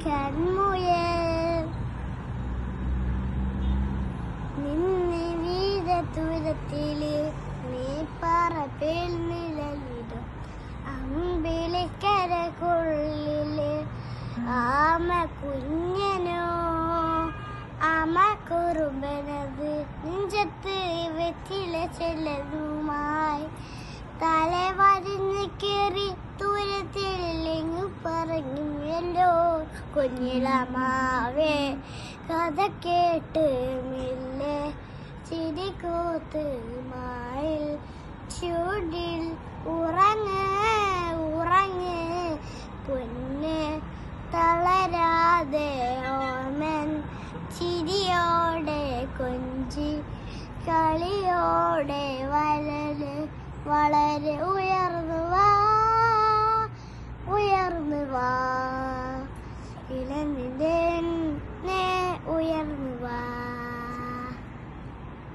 കൺമുയൽ നിന്നെ വീരത്തുരത്തില് നീ പറപ്പിൽ നിഴലിടും അമ്പിളിക്കരക്കുള്ളില് ആമ കുഞ്ഞനോ ആമ കുറുമ്പനത് നെഞ്ചത്ത് വെറ്റില ചെല്ലതുമായി തല വരിഞ്ഞ് കയറി ദൂരത്തിലെങ്ങു പറഞ്ഞുവല്ലോ കുഞ്ഞിളമാവേ കഥ കേട്ട് മെല്ലെ ചിരി കോത്ത് മായിൽ ചൂടിൽ ഉറങ്ങ് ഉറങ്ങ് പൊന്ന് തളരാതെ ഓമൻ ചിരിയോടെ കൊഞ്ചി കളിയോടെ വളര്